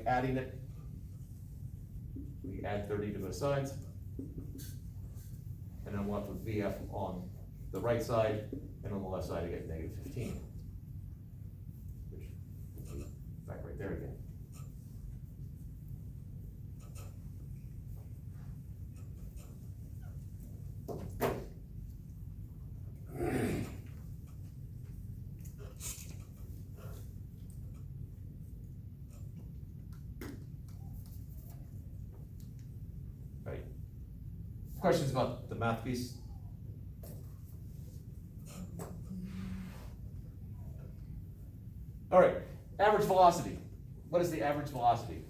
like adding it. We add 30 to both sides. And then we'll have with VF on the right side, and on the left side I get negative 15. Which, back right there again. Right. Questions about the math piece? All right, average velocity. What is the average velocity?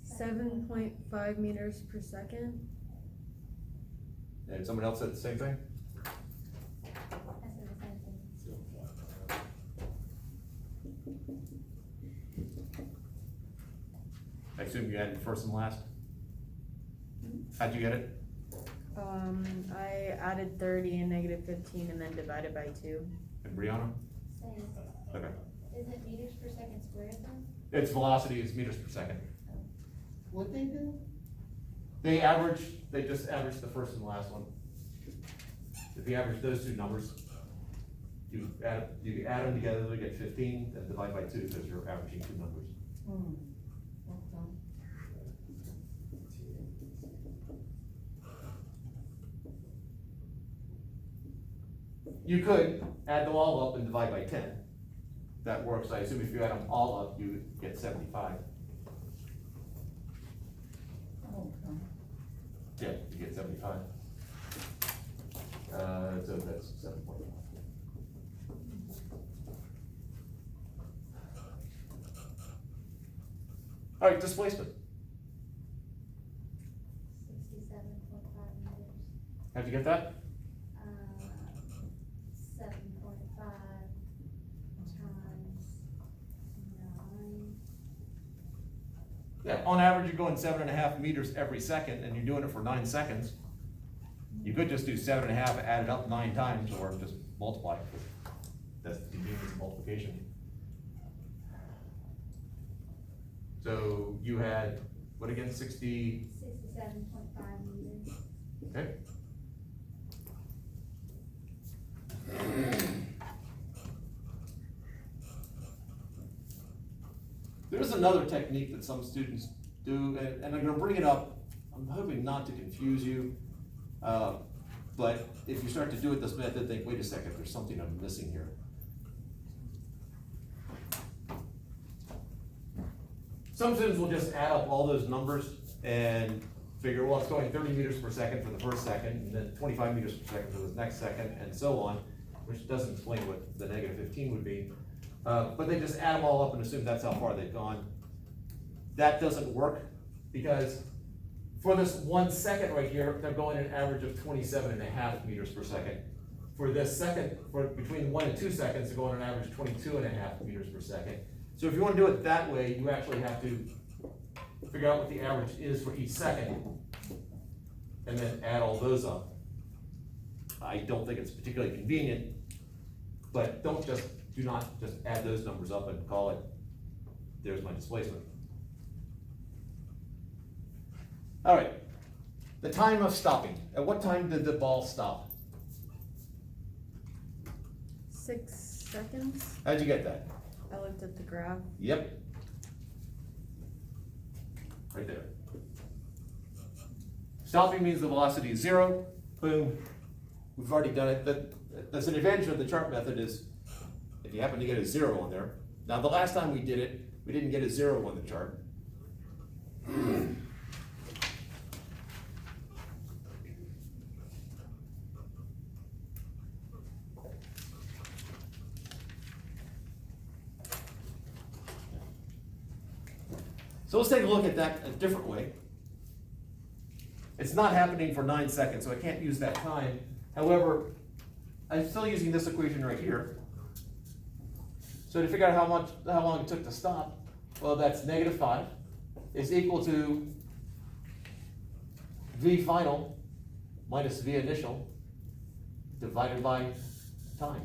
7.5 meters per second. And someone else said the same thing? I assume you added first and last? How'd you get it? I added 30 and negative 15 and then divided by 2. And Brianna? Same. Okay. Is it meters per second squared then? Its velocity is meters per second. What they do? They just average the first and last one. If you average those two numbers, you add them together, you get 15, then divide by 2 because you're averaging two numbers. Okay. You could add them all up and divide by 10. That works. I assume if you add them all up, you would get 75. Okay. Yeah, you get 75. So that's 7.5. All right, displacement. 67.5 meters. How'd you get that? 7.5 times 9. Yeah, on average, you're going 7.5 meters every second, and you're doing it for 9 seconds. You could just do 7.5, add it up 9 times, or just multiply it. That's the convenience of multiplication. So you had, what again, 60? 67.5 meters. Okay. There's another technique that some students do, and I'm gonna bring it up. I'm hoping not to confuse you. But if you start to do it this method, think, wait a second, there's something I'm missing here. Some students will just add up all those numbers and figure, well, it's going 30 meters per second for the first second, and then 25 meters per second for the next second, and so on, which doesn't explain what the negative 15 would be. But they just add them all up and assume that's how far they've gone. That doesn't work, because for this 1 second right here, they're going an average of 27.5 meters per second. For this second, for between 1 and 2 seconds, they're going an average of 22.5 meters per second. So if you want to do it that way, you actually have to figure out what the average is for each second, and then add all those up. I don't think it's particularly convenient, but do not just add those numbers up and call it, there's my displacement. All right, the time of stopping. At what time did the ball stop? 6 seconds. How'd you get that? I looked at the graph. Yep. Right there. Stopping means the velocity is 0, boom. We've already done it. That's an advantage of the chart method is if you happen to get a 0 on there. Now the last time we did it, we didn't get a 0 on the chart. So let's take a look at that a different way. It's not happening for 9 seconds, so I can't use that time. However, I'm still using this equation right here. So to figure out how long it took to stop, well, that's -5 is equal to V final minus V initial divided by time.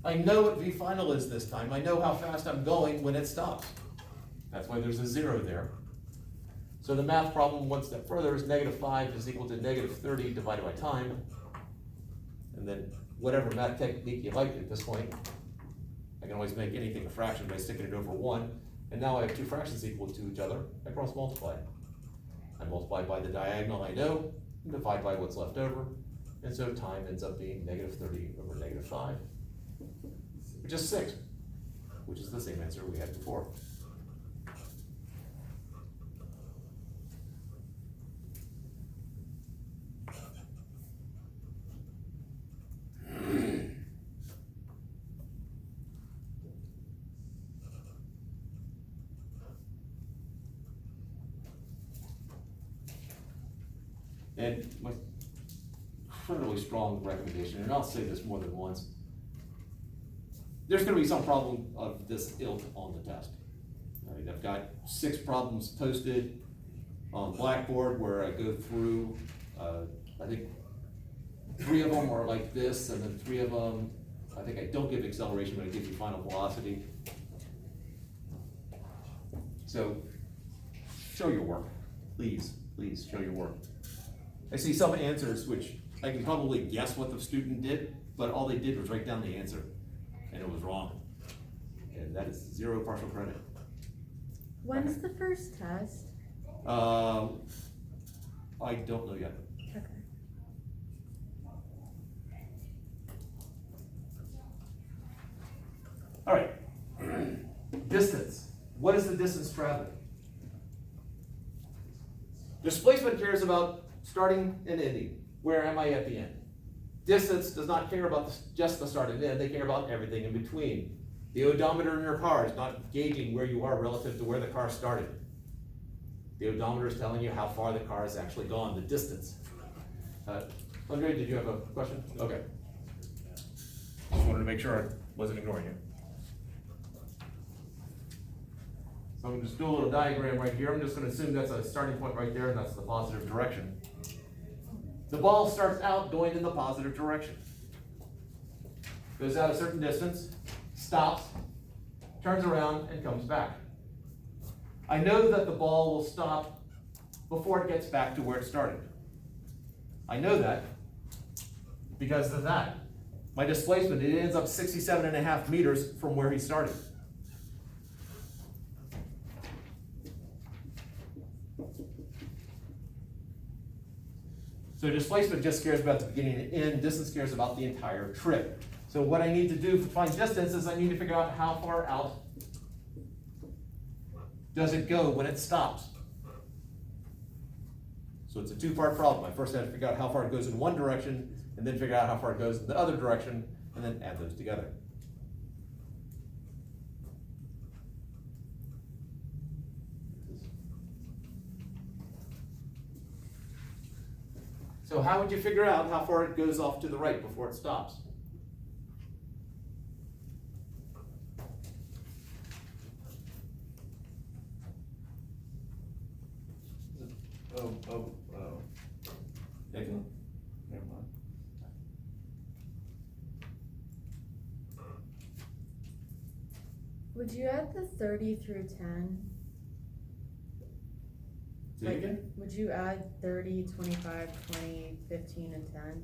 I know what V final is this time. I know how fast I'm going when it stops. That's why there's a 0 there. So the math problem one step further is -5 is equal to -30 divided by time. And then whatever math technique you like at this point, I can always make anything a fraction by sticking it over 1. And now I have two fractions equal to each other. I cross multiply. I multiply by the diagonal I know, and divide by what's left over. And so time ends up being -30 over -5, which is 6, which is the same answer we had before. And my incredibly strong recommendation, and I'll say this more than once, there's gonna be some problem of this ilk on the test. All right, I've got 6 problems posted on Blackboard where I go through, I think 3 of them are like this, and then 3 of them, I think I don't give acceleration, but I give you final velocity. So, show your work, please, please show your work. I see some answers which I can probably guess what the student did, but all they did was write down the answer, and it was wrong. And that is 0 partial credit. When's the first test? I don't know yet. Okay. All right. Distance. What is the distance traveled? Displacement cares about starting and ending. Where am I at the end? Distance does not care about just the start and end, they care about everything in between. The odometer in your car is not gauging where you are relative to where the car started. The odometer is telling you how far the car has actually gone, the distance. Andre, did you have a question? Okay. Just wanted to make sure I wasn't ignoring you. So I'm gonna just do a little diagram right here. I'm just gonna assume that's a starting point right there, and that's the positive direction. The ball starts out going in the positive direction. Goes out a certain distance, stops, turns around, and comes back. I know that the ball will stop before it gets back to where it started. I know that because of that. My displacement, it ends up 67.5 meters from where he started. So displacement just cares about the beginning and end, distance cares about the entire trip. So what I need to do to find distance is I need to figure out how far out does it go when it stops. So it's a 2-part problem. I first have to figure out how far it goes in one direction, and then figure out how far it goes in the other direction, and then add those together. So how would you figure out how far it goes off to the right before it stops? Oh. Nathan? Never mind. Would you add the 30 through 10? Say it again? Would you add 30, 25, 20, 15, and 10?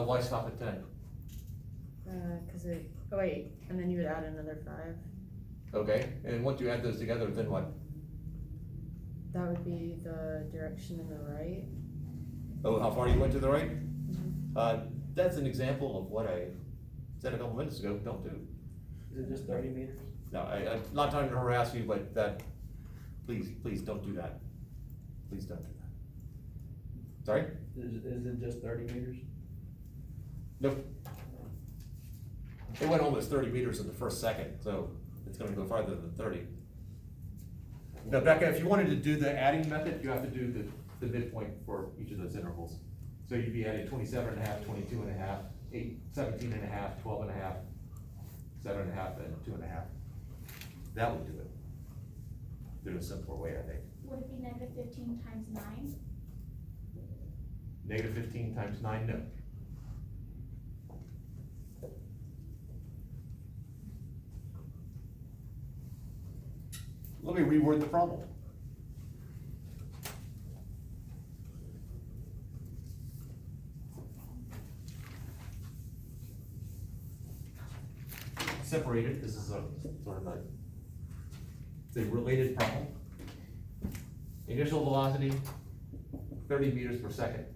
Why stop at 10? Cause it, oh wait, and then you would add another 5. Okay, and once you add those together, then what? That would be the direction in the right. Oh, how far you went to the right? Mm-hmm. That's an example of what I said a couple minutes ago, don't do. Is it just 30 meters? No, I'm not trying to harass you, but that, please don't do that. Please don't do that. Sorry? Is it just 30 meters? Nope. It went almost 30 meters in the first second, so it's gonna go farther than 30. Now, Becca, if you wanted to do the adding method, you have to do the midpoint for each of those intervals. So you'd be adding 27.5, 22.5, 8, 17.5, 12.5, 7.5, and 2.5. That would do it. Do it a simpler way, I think. Would it be negative 15 times 9? Negative 15 times 9, no. Let me reword the problem. Separated, this is a sort of it's a related problem. Initial velocity, 30 meters per second.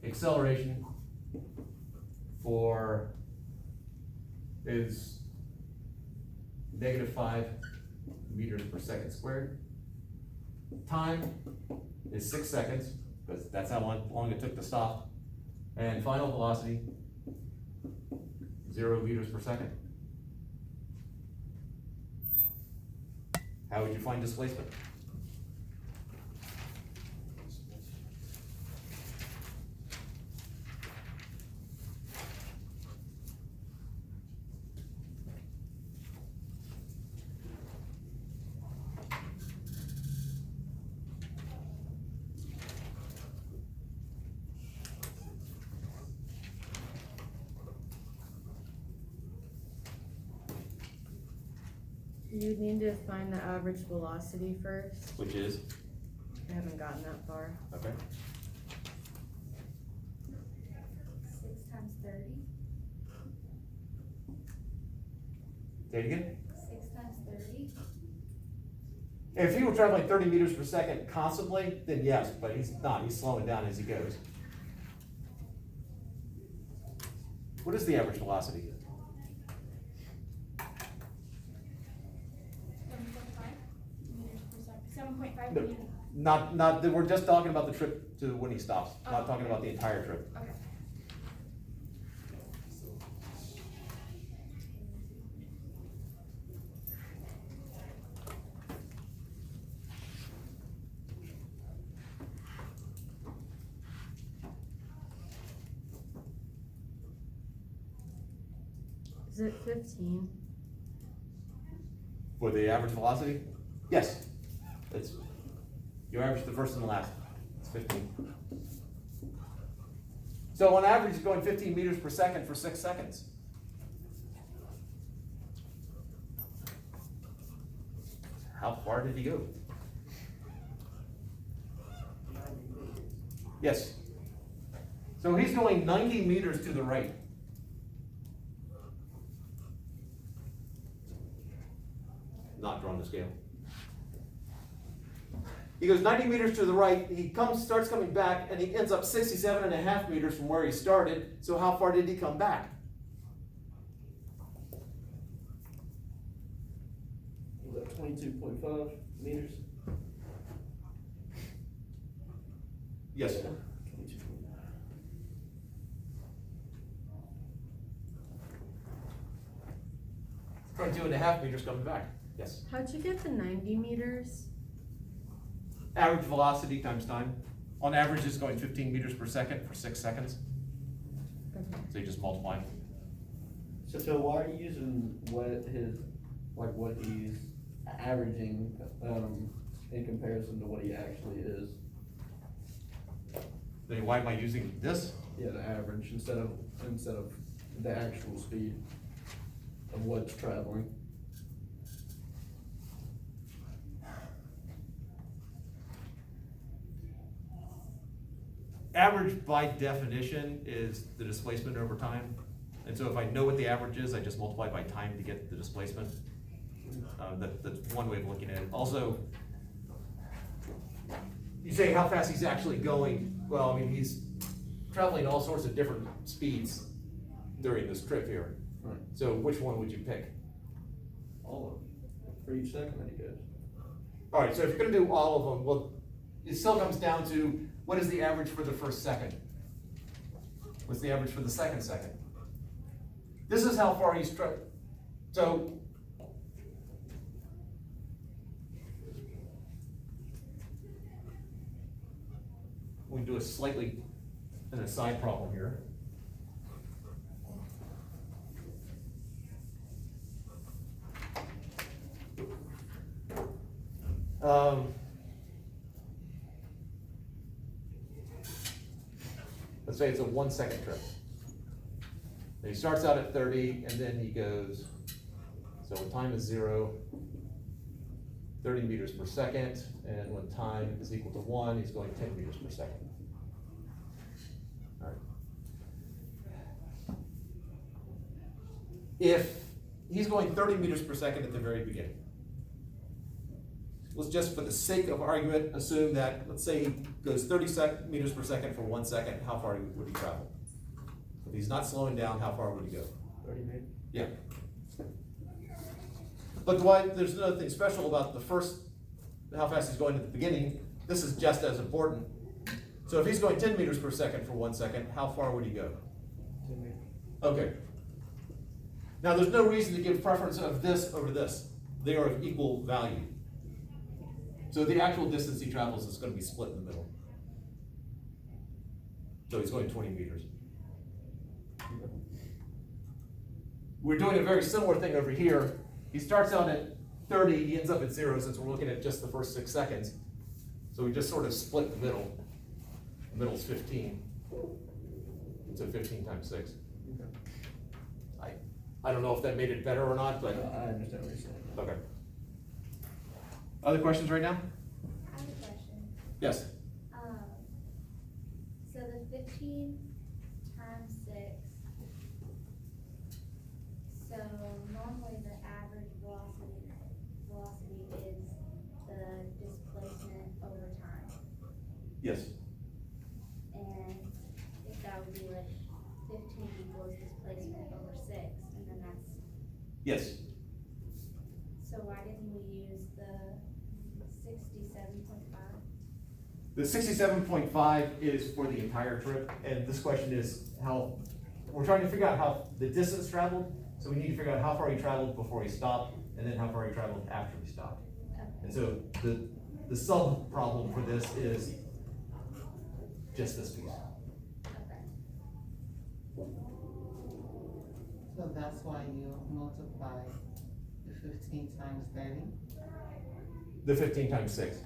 Acceleration is -5 meters per second squared. Time is 6 seconds, because that's how long it took to stop. And final velocity, 0 meters per second. How would you find displacement? You need to find the average velocity first. Which is? I haven't gotten that far. Okay. 6 times 30. Say it again? 6 times 30. If he were traveling 30 meters per second constantly, then yes, but he's not. He's slowing down as he goes. What is the average velocity? 7.5 meters per second. 7.5 No, meters. not, we're just talking about the trip to when he stops, not Oh. talking about the entire trip. Okay. Is it 15? For the average velocity? Yes. It's, you average the first and the last. It's 15. So on average, it's going 15 meters per second for 6 seconds. How far did he go? Yes. So he's going 90 meters to the right. Not drawn to scale. He goes 90 meters to the right, he starts coming back, and he ends up 67.5 meters from where he started. So how far did he come back? Was that 22.5 meters? Yes. 22.5. 22.5 meters coming back. Yes. How'd you get the 90 meters? Average velocity times time. On average, it's going 15 meters per second for 6 seconds. Okay. So you just multiply. So Phil, why are you using what he's averaging, in comparison to what he actually is? Then why am I using this? Yeah, the average instead of the actual speed of what's traveling. Average by definition is the displacement over time. And so if I know what the average is, I just multiply by time to get the displacement. That's one way of looking at it. Also, you say how fast he's actually going. Well, I mean, he's traveling all sorts of different speeds during this trip here. Right. So which one would you pick? All of them, for each second that he goes. All right, so if you're gonna do all of them, well, it still comes down to what is the average for the first second? What's the average for the second second? This is how far he's so we can do a slightly an aside problem here. let's say it's a 1 second trip. And he starts out at 30 and then he goes, so when time is 0, 30 meters per second, and when time is equal to 1, he's going 10 meters per second. All right. If he's going 30 meters per second at the very beginning, let's just, for the sake of argument, assume that, let's say he goes 30 meters per second for 1 second, how far would he travel? If he's not slowing down, how far would he go? 30 meters? Yeah. But why, there's another thing special about the first, how fast he's going at the beginning. This is just as important. So if he's going 10 meters per second for 1 second, how far would he go? 10 meters. Okay. Now, there's no reason to give preference of this over this. They are of equal value. So the actual distance he travels is going to be split in the middle. So he's going 20 meters. We're doing a very similar thing over here. He starts out at 30, he ends up at 0 since we're looking at just the first 6 seconds. So we just sort of split the middle. The middle's 15. So 15 times 6. Okay. I don't know if that made it better or not, but I understand what you're saying. okay. Other questions right now? I have a question. Yes. So the 15 times 6, so normally the average velocity is the displacement over time. Yes. And if that would be like 15 equals displacement over 6, and then that's, Yes. so why didn't we use the 67.5? The 67.5 is for the entire trip, and this question is how, we're trying to figure out how the distance traveled, so we need to figure out how far he traveled before he stopped, and then how far he traveled after he stopped. And so the sub problem for this is just this piece. Okay. So that's why you multiply the 15 times 30? The 15 times 6.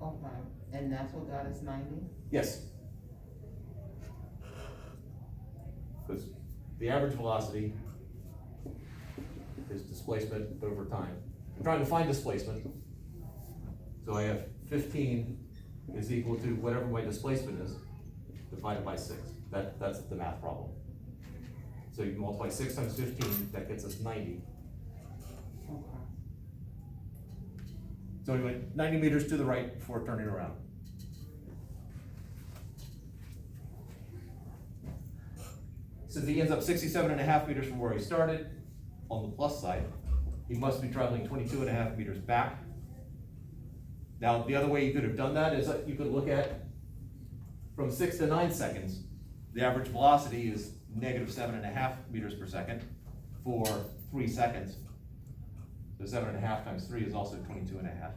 Okay, and that's what got us 90? Yes. Because the average velocity is displacement over time. I'm trying to find displacement. So I have 15 is equal to whatever my displacement is, divided by 6. That's the math problem. So you multiply 6 times 15, that gets us 90. Okay. So we went 90 meters to the right before turning around. Since he ends up 67.5 meters from where he started, on the plus side, he must be traveling 22.5 meters back. Now, the other way you could have done that is that you could look at from 6 to 9 seconds, the average velocity is negative 7.5 meters per second for 3 seconds. So 7.5 times 3 is also 22.5.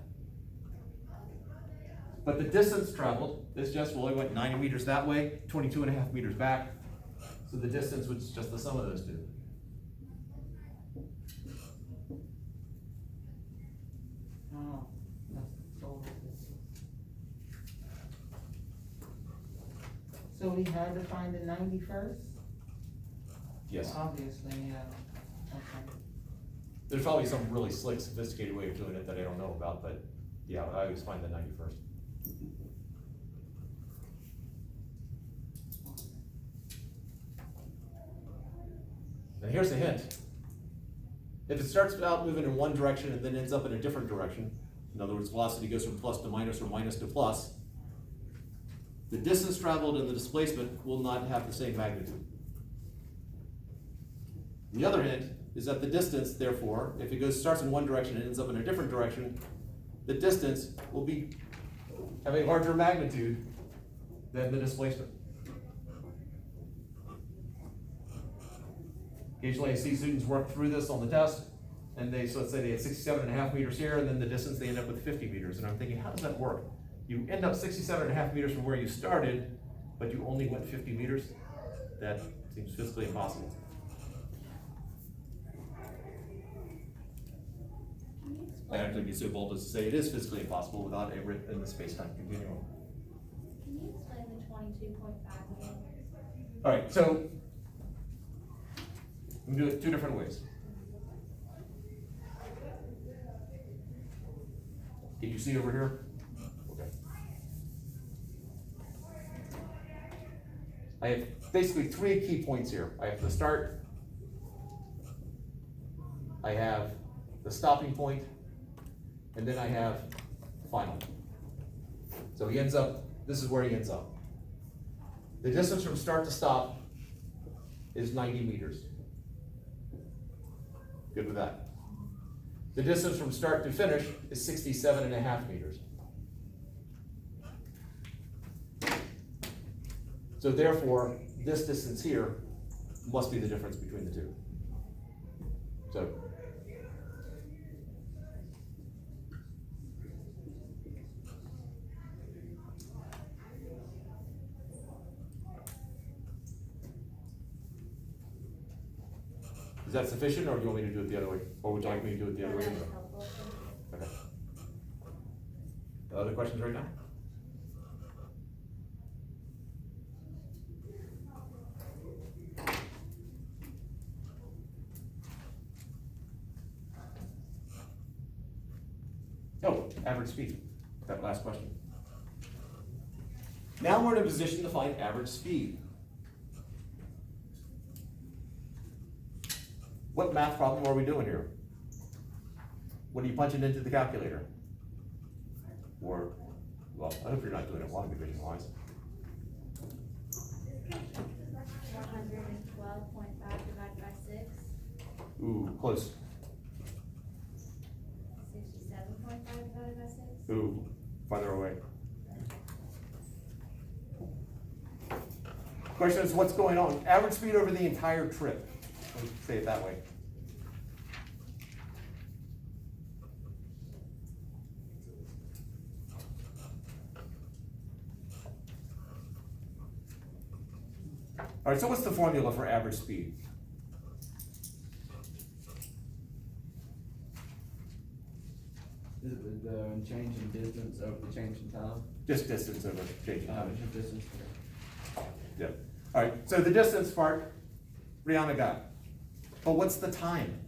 But the distance traveled is just, well, he went 90 meters that way, 22.5 meters back. So the distance was just the sum of those two. Oh, that's the total distance. So we had to find the 90 first? Yes. Obviously, yeah. Okay. There's probably some really slick, sophisticated way of doing it that I don't know about, but yeah, I always find the 90 first. And here's a hint. If it starts out moving in one direction and then ends up in a different direction, in other words, velocity goes from plus to minus or minus to plus, the distance traveled and the displacement will not have the same magnitude. The other hint is that the distance, therefore, if it starts in one direction and ends up in a different direction, the distance will have a larger magnitude than the displacement. Occasionally I see students work through this on the test, and so let's say they had 67.5 meters here, and then the distance they end up with 50 meters. And I'm thinking, how does that work? You end up 67.5 meters from where you started, but you only went 50 meters? That seems physically impossible. I'd actually be so bold as to say it is physically impossible without a rip in the space-time continuum. Can you explain the 22.5 again. Alright, so, we can do it two different ways. Can you see over here? Okay. I have basically three key points here. I have the start, I have the stopping point, and then I have final. So he ends up, this is where he ends up. The distance from start to stop is 90 meters. Good with that. The distance from start to finish is 67.5 meters. So therefore, this distance here must be the difference between the two. So, is that sufficient, or do you want me to do it the other way? Or would you like me to do it the other way? That's helpful. Okay. Other questions right now? Oh, average speed, that last question. Now we're in a position to find average speed. What math problem are we doing here? What are you punching into the calculator? Or, well, I hope you're not doing it long division wise. 112.5 divided by 6. Ooh, close. 67.5 divided by 6. Ooh, farther away. Question is, what's going on? Average speed over the entire trip. Let me say it that way. All right, so what's the formula for average speed? Is it the change in distance over the change in time? Just distance over changing time. Just distance. Yeah. All right, so the distance part, Rihanna got. But what's the time?